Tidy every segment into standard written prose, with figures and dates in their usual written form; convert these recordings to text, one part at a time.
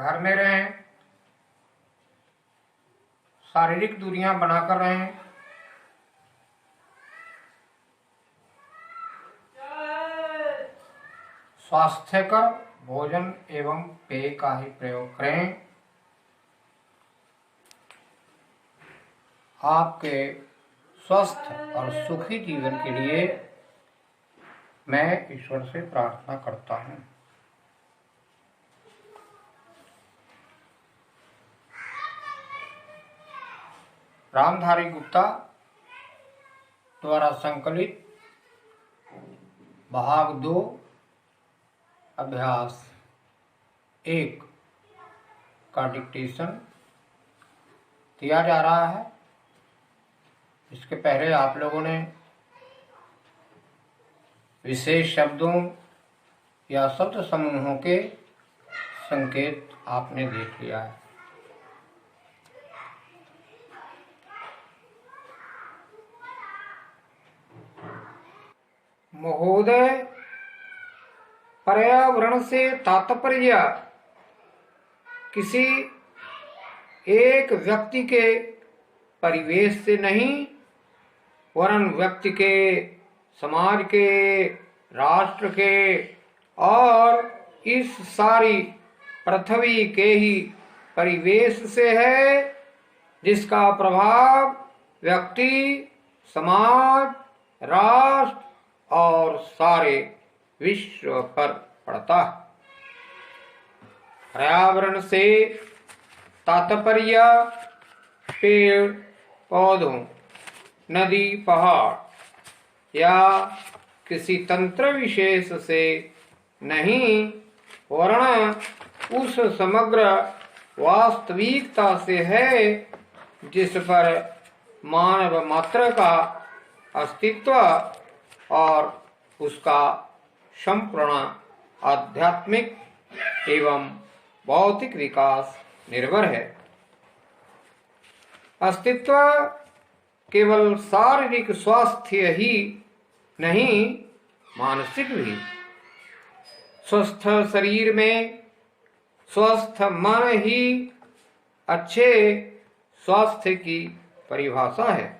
घर में रहें, शारीरिक दूरियां बनाकर रहें, स्वास्थ्यकर भोजन एवं पेय का ही प्रयोग करें। आपके स्वस्थ और सुखी जीवन के लिए मैं ईश्वर से प्रार्थना करता हूँ। रामधारी गुप्ता द्वारा संकलित भाग 2 अभ्यास 1 का डिक्टेशन दिया जा रहा है। इसके पहले आप लोगों ने विशेष शब्दों या शब्द समूहों के संकेत आपने देख लिया है। महोदय, पर्यावरण से तात्पर्य किसी एक व्यक्ति के परिवेश से नहीं, वरन व्यक्ति के, समाज के, राष्ट्र के और इस सारी पृथ्वी के ही परिवेश से है, जिसका प्रभाव व्यक्ति, समाज, राष्ट्र और सारे विश्व पर पड़ता है। पर्यावरण से तात्पर्य पेड़ पौधों, नदी, पहाड़ या किसी तंत्र विशेष से नहीं, वरन उस समग्र वास्तविकता से है जिस पर मानव मात्र का अस्तित्व और उसका संपूर्ण आध्यात्मिक एवं भौतिक विकास निर्भर है। अस्तित्व केवल शारीरिक स्वास्थ्य ही नहीं, मानसिक भी। स्वस्थ शरीर में स्वस्थ मन ही अच्छे स्वास्थ्य की परिभाषा है।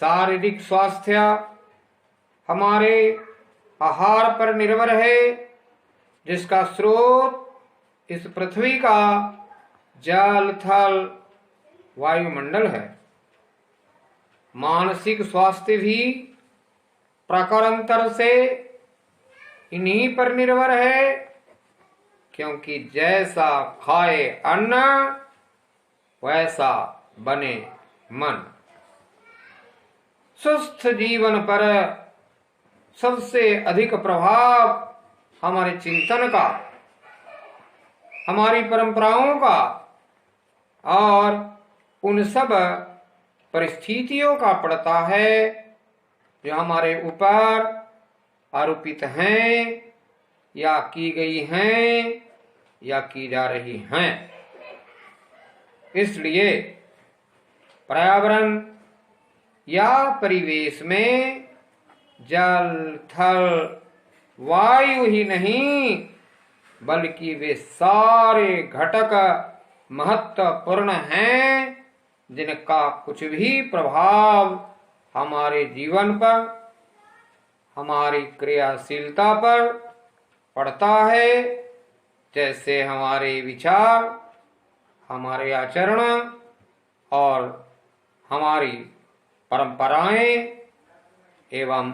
शारीरिक स्वास्थ्य हमारे आहार पर निर्भर है, जिसका स्रोत इस पृथ्वी का जल, थल, वायुमंडल है। मानसिक स्वास्थ्य भी प्रकारांतर से इन्हीं पर निर्भर है, क्योंकि जैसा खाए अन्न वैसा बने मन। स्वस्थ जीवन पर सबसे अधिक प्रभाव हमारे चिंतन का, हमारी परंपराओं का और उन सब परिस्थितियों का पड़ता है जो हमारे ऊपर आरोपित हैं या की गई हैं या की जा रही हैं। इसलिए पर्यावरण या परिवेश में जल, थल, वायु ही नहीं, बल्कि वे सारे घटक महत्वपूर्ण हैं, जिनका कुछ भी प्रभाव हमारे जीवन पर, हमारी क्रियाशीलता पर पड़ता है। जैसे हमारे विचार, हमारे आचरण और हमारी परंपराएं एवं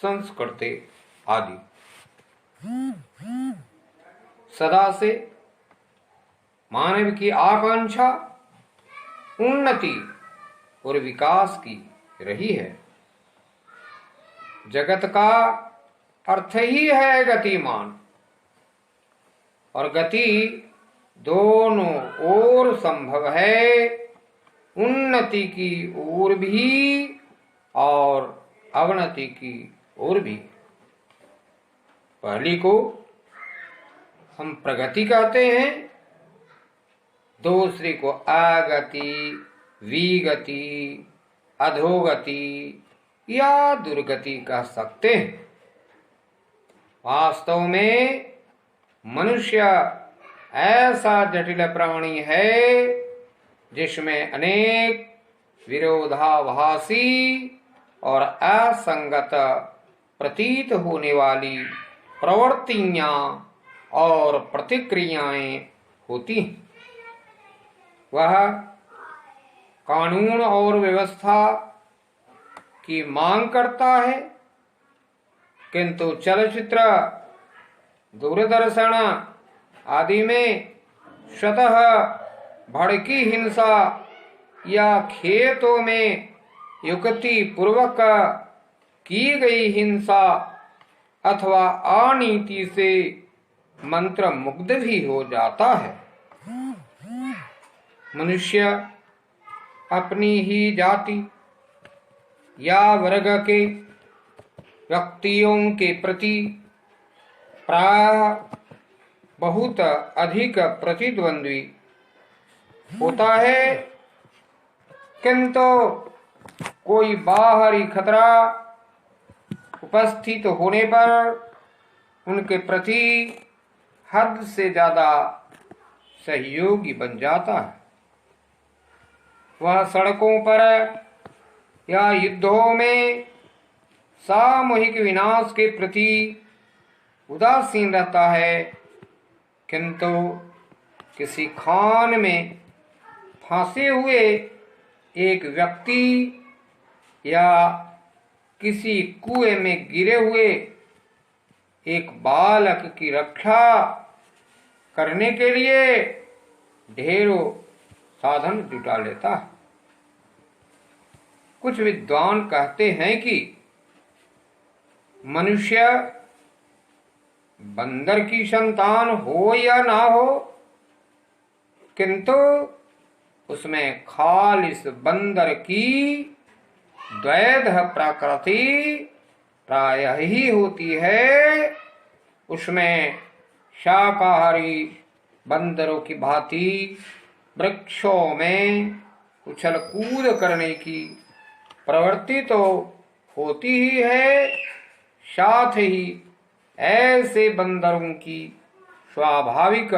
संस्कृति आदि। सदा से मानव की आकांक्षा उन्नति और विकास की रही है। जगत का अर्थ ही है गतिमान, और गति दोनों ओर संभव है, उन्नति की ओर भी और अवनति की ओर भी। पहली को हम प्रगति कहते हैं, दूसरी को अगति, विगति, अधोगति या दुर्गति कह सकते हैं। वास्तव में मनुष्य ऐसा जटिल प्राणी है जिसमें अनेक विरोधाभासी और असंगत प्रतीत होने वाली प्रवृत्तियां और प्रतिक्रियाएं होती हैं। वह कानून और व्यवस्था की मांग करता है, किंतु चलचित्र, दूरदर्शन आदि में स्वतः भड़की हिंसा या खेतों में युक्ति पूर्वक की गई हिंसा अथवा अनीति से मंत्र मुग्ध भी हो जाता है। मनुष्य अपनी ही जाति या वर्ग के व्यक्तियों के प्रति प्रायः बहुत अधिक प्रतिद्वंद्वी होता है, किंतु कोई बाहरी खतरा उपस्थित होने पर उनके प्रति हद से ज्यादा सहयोगी बन जाता है। वह सड़कों पर या युद्धों में सामूहिक विनाश के प्रति उदासीन रहता है, किंतु किसी खान में फंसे हुए एक व्यक्ति या किसी कुएं में गिरे हुए एक बालक की रक्षा करने के लिए ढेरों साधन जुटा लेता है। कुछ विद्वान कहते हैं कि मनुष्य बंदर की संतान हो या ना हो, किंतु उसमें खालिस बंदर की द्वैध प्रकृति प्रायः ही होती है। उसमें शाकाहारी बंदरों की भांति वृक्षों में उछल कूद करने की प्रवृत्ति तो होती ही है, साथ ही ऐसे बंदरों की स्वाभाविक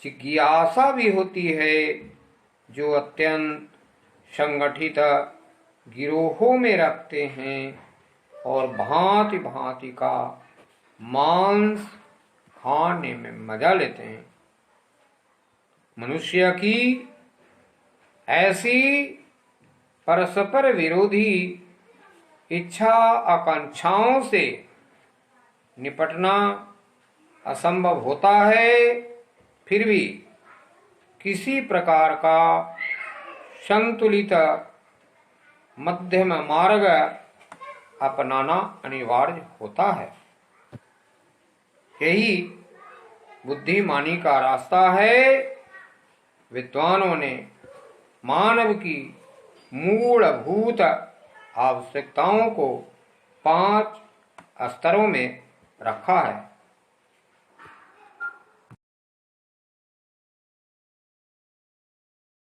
जिज्ञासा भी होती है जो अत्यंत संगठित गिरोहों में रखते हैं और भांति भांति का मांस खाने में मजा लेते हैं। मनुष्य की ऐसी परस्पर विरोधी इच्छा आकांक्षाओं से निपटना असंभव होता है, फिर भी किसी प्रकार का संतुलित मध्यम मार्ग अपनाना अनिवार्य होता है। यही बुद्धिमानी का रास्ता है। विद्वानों ने मानव की मूलभूत आवश्यकताओं को 5 स्तरों में रखा है।